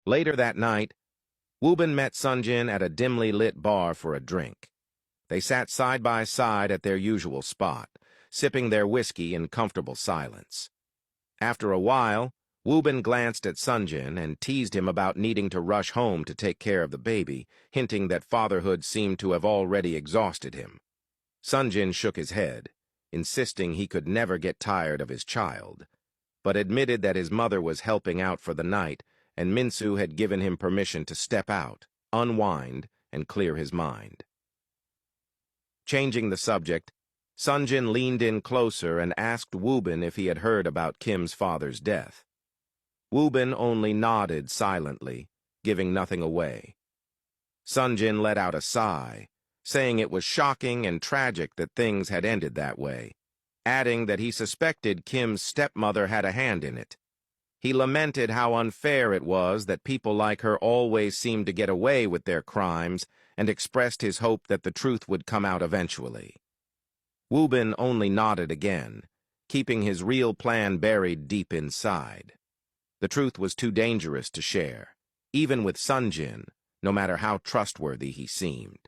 Later that night, Woobin met Sonjin at a dimly lit bar for a drink. They sat side by side at their usual spot, sipping their whiskey in comfortable silence. After a while, Woobin glanced at Sonjin and teased him about needing to rush home to take care of the baby, hinting that fatherhood seemed to have already exhausted him. Sonjin shook his head, insisting he could never get tired of his child, but admitted that his mother was helping out for the night and Minsu had given him permission to step out, unwind, and clear his mind. Changing the subject, Sonjin leaned in closer and asked Woobin if he had heard about Kim's father's death. Woobin only nodded silently, giving nothing away. Sonjin let out a sigh, saying it was shocking and tragic that things had ended that way, adding that he suspected Kim's stepmother had a hand in it. He lamented how unfair it was that people like her always seemed to get away with their crimes and expressed his hope that the truth would come out eventually. Woobin only nodded again, keeping his real plan buried deep inside. The truth was too dangerous to share, even with Sonjin, no matter how trustworthy he seemed.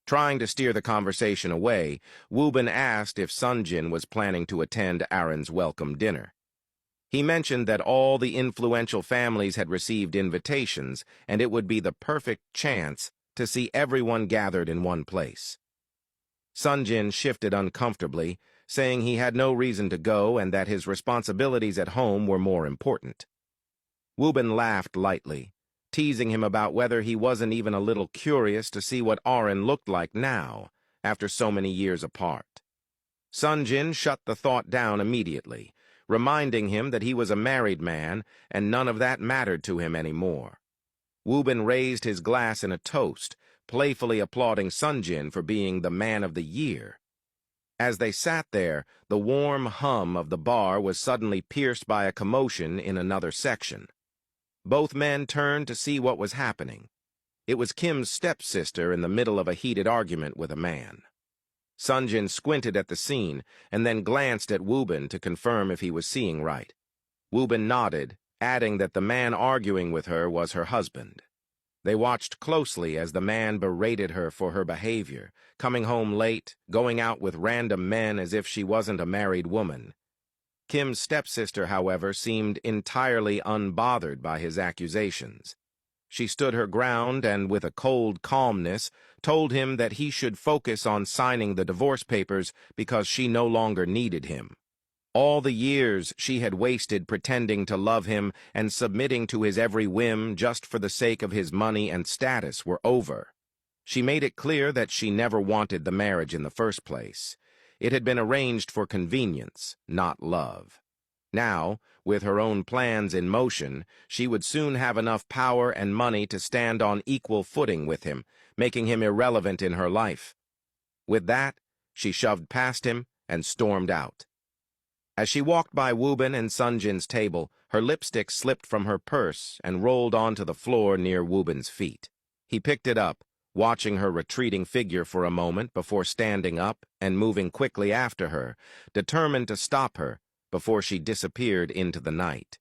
Trying to steer the conversation away, Woobin asked if Sonjin was planning to attend Aaron's welcome dinner. He mentioned that all the influential families had received invitations, and it would be the perfect chance to see everyone gathered in one place. Sonjin shifted uncomfortably, saying he had no reason to go and that his responsibilities at home were more important. Woobin laughed lightly, teasing him about whether he wasn't even a little curious to see what Aaron looked like now, after so many years apart. Sonjin shut the thought down immediately, reminding him that he was a married man and none of that mattered to him anymore. Woobin raised his glass in a toast, playfully applauding Sonjin for being the man of the year. As they sat there, the warm hum of the bar was suddenly pierced by a commotion in another section. Both men turned to see what was happening. It was Kim's stepsister in the middle of a heated argument with a man. Sonjin squinted at the scene and then glanced at Woobin to confirm if he was seeing right. Woobin nodded, adding that the man arguing with her was her husband. They watched closely as the man berated her for her behavior, coming home late, going out with random men as if she wasn't a married woman. Kim's stepsister, however, seemed entirely unbothered by his accusations. She stood her ground and, with a cold calmness, told him that he should focus on signing the divorce papers because she no longer needed him. All the years she had wasted pretending to love him and submitting to his every whim just for the sake of his money and status were over. She made it clear that she never wanted the marriage in the first place. It had been arranged for convenience, not love. Now, with her own plans in motion, she would soon have enough power and money to stand on equal footing with him, making him irrelevant in her life. With that, she shoved past him and stormed out. As she walked by Woobin and Sonjin's table, her lipstick slipped from her purse and rolled onto the floor near Woobin's feet. He picked it up, watching her retreating figure for a moment before standing up and moving quickly after her, determined to stop her before she disappeared into the night.